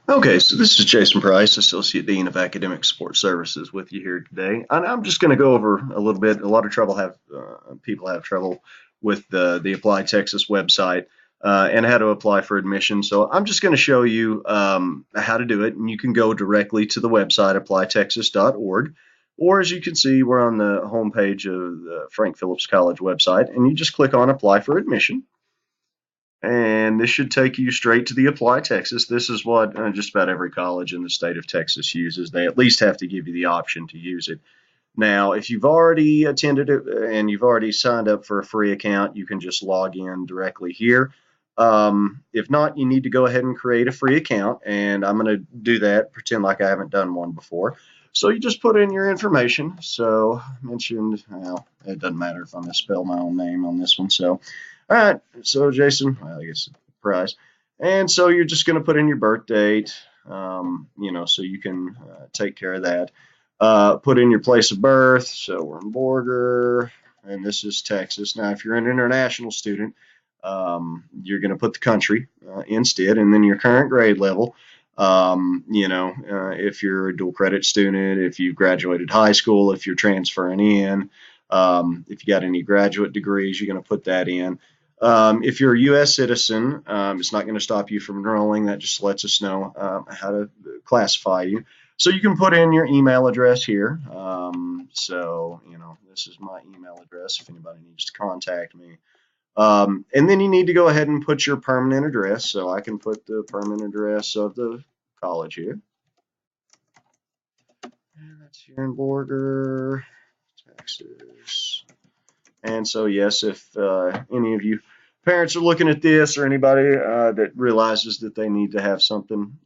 Okay, so this is Jason Price, Associate Dean of Academic Support Services, with you here today. And I'm just going to go over a little bit. A lot of trouble have people have trouble with the ApplyTexas website and how to apply for admission. So I'm just going to show you how to do it, and you can go directly to the website applytexas.org, or as you can see, we're on the homepage of the Frank Phillips College website, and you just click on Apply for Admission. And this should take you straight to the Apply Texas. This is what just about every college in the state of Texas uses. They at least have to give you the option to use it. Now, if you've already attended it and you've already signed up for a free account, you can just log in directly here. If not, you need to go ahead and create a free account, and I'm going to do that, pretend like I haven't done one before. So you just put in your information. So I mentioned, well, it doesn't matter if I misspell my own name on this one. So, all right, so Jason, well, I guess Price. And so you're just going to put in your birth date, so you can take care of that. Put in your place of birth. So we're in Borger, and this is Texas. Now, if you're an international student, you're going to put the country instead, and then your current grade level. If you're a dual credit student, if you've graduated high school, if you're transferring in, if you got any graduate degrees, you're going to put that in. If you're a U.S. citizen, it's not going to stop you from enrolling. That just lets us know how to classify you. So you can put in your email address here. This is my email address if anybody needs to contact me. And then you need to go ahead and put your permanent address. So I can put the permanent address of the college here. And that's here in Borger, Texas. And so, yes, if any of you parents are looking at this, or anybody that realizes that they need to have something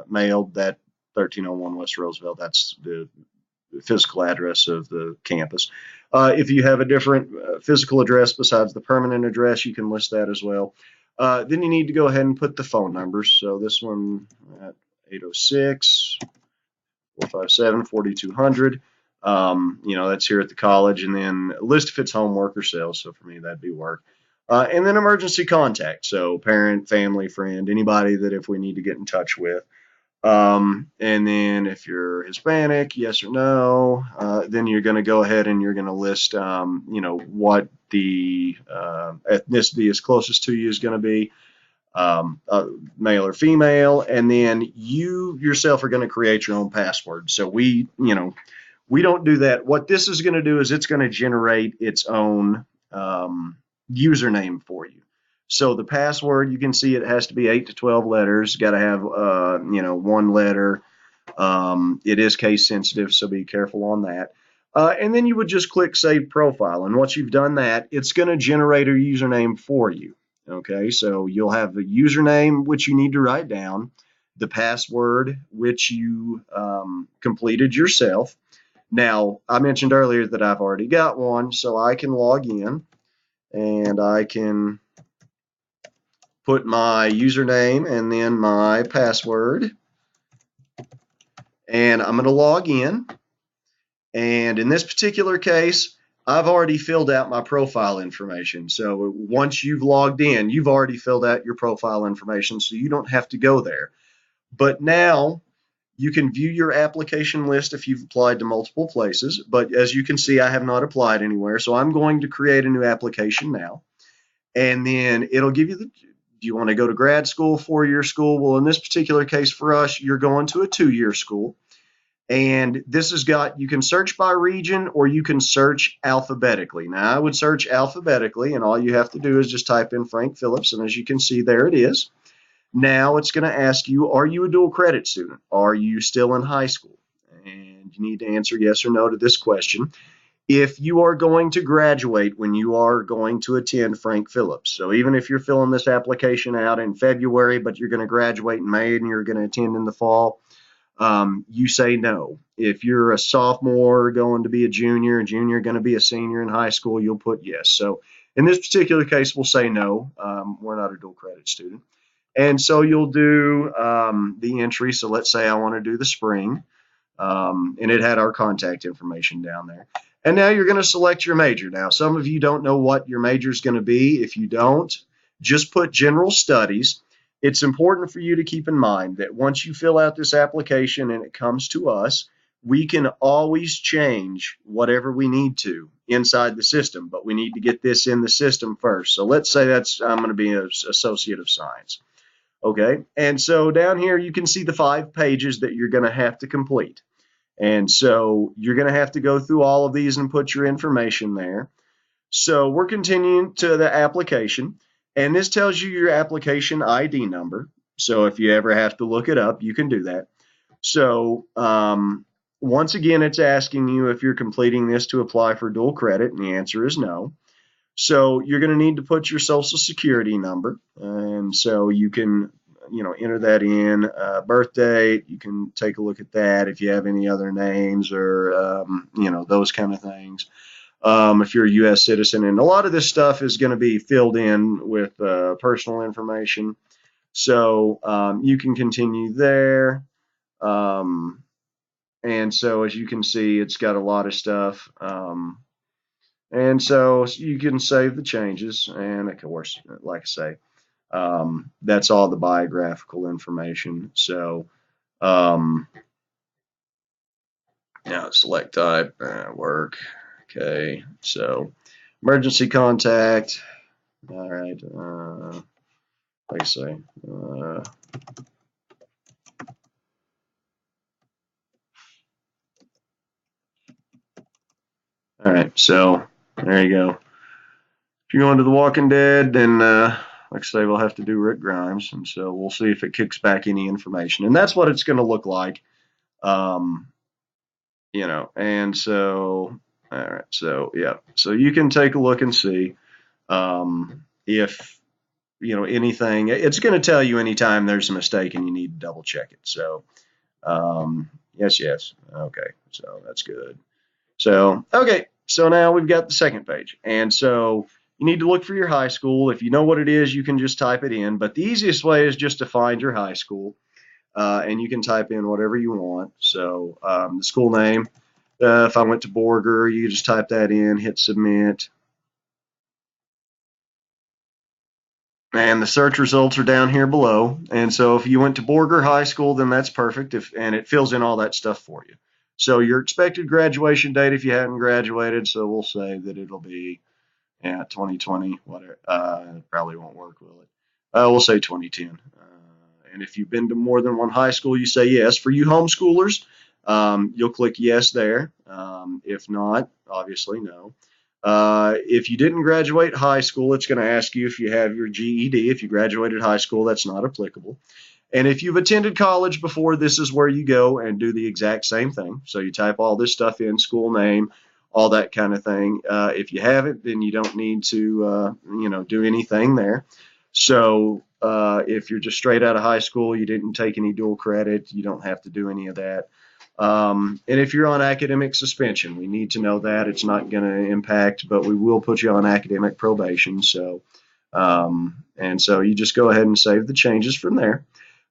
mailed, that 1301 West Roosevelt, that's the physical address of the campus. If you have a different physical address besides the permanent address, you can list that as well. Then you need to go ahead and put the phone numbers. So this one at 806 457 4200. That's here at the college, and then list if it's homework or sales. So for me, that'd be work. And then emergency contact. So parent, family, friend, anybody that if we need to get in touch with. And then if you're Hispanic, yes or no, then you're going to go ahead and you're going to list, what the ethnicity is closest to you is going to be, male or female, and then you yourself are going to create your own password. So we don't do that. What this is going to do is it's going to generate its own username for you. So the password, you can see it has to be 8 to 12 letters. Got to have, one letter. It is case sensitive, so be careful on that. And then you would just click Save Profile. And once you've done that, it's going to generate a username for you. Okay, so you'll have the username, which you need to write down, the password, which you completed yourself. Now, I mentioned earlier that I've already got one, so I can log in and I can put my username and then my password, and I'm going to log in. And in this particular case, I've already filled out my profile information. So once you've logged in, you've already filled out your profile information, so you don't have to go there. But now you can view your application list if you've applied to multiple places. But as you can see, I have not applied anywhere. So I'm going to create a new application now. And then it'll give you do you want to go to grad school, 4-year school? Well, in this particular case for us, you're going to a 2-year school. And this has got, you can search by region or you can search alphabetically. Now, I would search alphabetically, and all you have to do is just type in Frank Phillips. And as you can see, there it is. Now it's going to ask you, are you a dual credit student? Are you still in high school? And you need to answer yes or no to this question. If you are going to graduate when you are going to attend Frank Phillips. So even if you're filling this application out in February, but you're going to graduate in May and you're going to attend in the fall, you say no. If you're a sophomore going to be a junior going to be a senior in high school, you'll put yes. So in this particular case, we'll say no. We're not a dual credit student. And so you'll do the entry. So let's say I want to do the spring, and it had our contact information down there. And now you're going to select your major. Now, some of you don't know what your major is going to be. If you don't, just put general studies. it's important for you to keep in mind that once you fill out this application and it comes to us, we can always change whatever we need to inside the system, but we need to get this in the system first. So let's say I'm going to be an associate of science. Okay, and so down here you can see the 5 pages that you're going to have to complete. And so you're going to have to go through all of these and put your information there. So we're continuing to the application, and this tells you your application ID number. So if you ever have to look it up, you can do that. So once again, it's asking you if you're completing this to apply for dual credit, and the answer is no. So you're going to need to put your social security number, and so you can, enter that in. Birth date, you can take a look at that if you have any other names or, those kind of things. If you're a U.S. citizen, and a lot of this stuff is going to be filled in with personal information. So you can continue there. And so as you can see, it's got a lot of stuff. And so you can save the changes. And of course, like I say, that's all the biographical information. So select type, work. Okay, so emergency contact. All right, like I say, all right, so there you go. If you're going to The Walking Dead, then like I say, we'll have to do Rick Grimes, and so we'll see if it kicks back any information, and that's what it's going to look like. And so, all right, so yeah, so you can take a look and see if anything. It's going to tell you anytime there's a mistake and you need to double check it. So yes, okay, so that's good. So okay, so now we've got the second page, and so you need to look for your high school. If you know what it is, you can just type it in, but the easiest way is just to find your high school. And you can type in whatever you want. So the school name, if I went to Borger, you just type that in, hit submit. And the search results are down here below. And so if you went to Borger High School, then that's perfect. And it fills in all that stuff for you. So your expected graduation date, if you hadn't graduated, so we'll say that it'll be 2020, whatever. It probably won't work, will it? We'll say 2010. And if you've been to more than one high school, you say yes. For you homeschoolers, you'll click yes there. If not, obviously no. If you didn't graduate high school, it's going to ask you if you have your GED. If you graduated high school, that's not applicable. And if you've attended college before, this is where you go and do the exact same thing. So you type all this stuff in, school name, all that kind of thing. If you haven't, then you don't need to, do anything there. So if you're just straight out of high school, you didn't take any dual credit, you don't have to do any of that. And if you're on academic suspension, we need to know that. It's not going to impact, but we will put you on academic probation. So, and so you just go ahead and save the changes from there.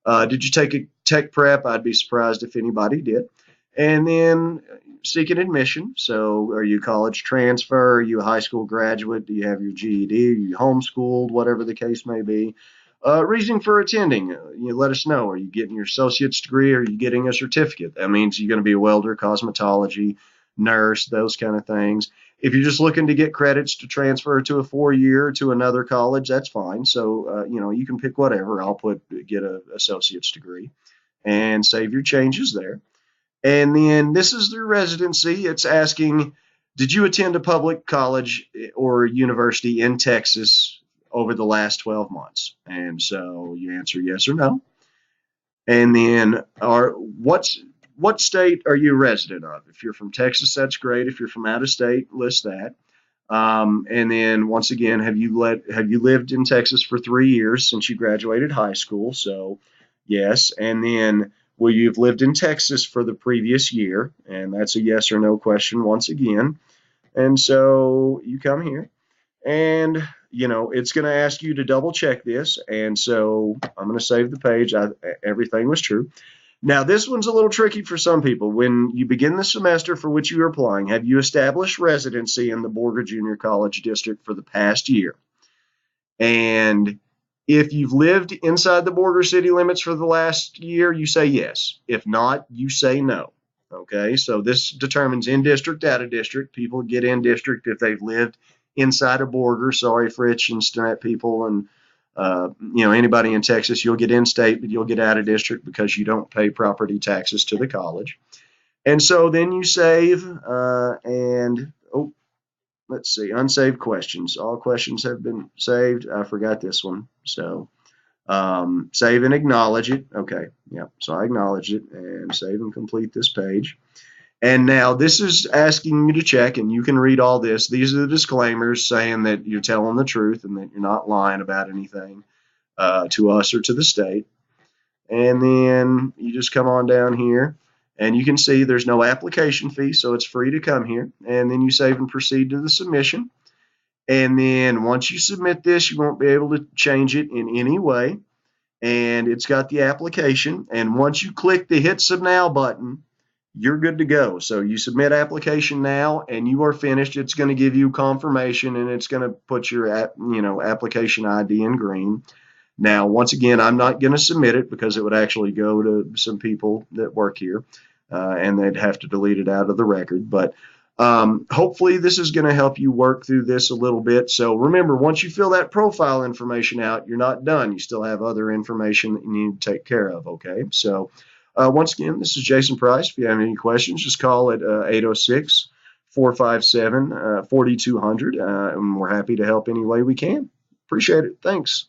Did you take a tech prep? I'd be surprised if anybody did. And then seeking admission. So are you college transfer? Are you a high school graduate? Do you have your GED? Are you homeschooled? Whatever the case may be. Reason for attending, you let us know. Are you getting your associate's degree? Or are you getting a certificate? That means you're going to be a welder, cosmetology, nurse, those kind of things. If you're just looking to get credits to transfer to a 4-year to another college, that's fine. So, you can pick whatever. I'll get an associate's degree and save your changes there. And then this is the residency. It's asking, did you attend a public college or university in Texas over the last 12 months? And so you answer yes or no. And then what state are you a resident of? If you're from Texas, that's great. If you're from out of state, list that. And then once again, have you lived in Texas for 3 years since you graduated high school? So yes. And then will you have lived in Texas for the previous year? And that's a yes or no question once again. And so you come here and it's going to ask you to double check this. And so I'm going to save the page. Everything was true. Now, this one's a little tricky for some people. When you begin the semester for which you are applying, have you established residency in the Borger Junior College District for the past year? And If you've lived inside the border city limits for the last year, you say yes. If not, you say no. Okay, so this determines in district, out of district. People get in district if they've lived inside a border. Sorry for Internet people and anybody in Texas. You'll get in state, but you'll get out of district because you don't pay property taxes to the college. And so then you save and oh, let's see, unsaved questions. All questions have been saved. I forgot this one. So save and acknowledge it. Okay, yeah, so I acknowledged it and save and complete this page. And now this is asking you to check, and you can read all this. These are the disclaimers saying that you're telling the truth and that you're not lying about anything to us or to the state. And then you just come on down here, and you can see there's no application fee, so it's free to come here. And then you save and proceed to the submission. And then once you submit this, you won't be able to change it in any way. And it's got the application. And once you click the Hit Sub Now button, you're good to go. So you submit application now, and you are finished. It's going to give you confirmation, and it's going to put your application ID in green. Now, once again, I'm not going to submit it because it would actually go to some people that work here, and they'd have to delete it out of the record. But hopefully this is going to help you work through this a little bit. So remember, once you fill that profile information out, you're not done. You still have other information that you need to take care of, okay? So once again, this is Jason Price. If you have any questions, just call at 806-457-4200, and we're happy to help any way we can. Appreciate it. Thanks.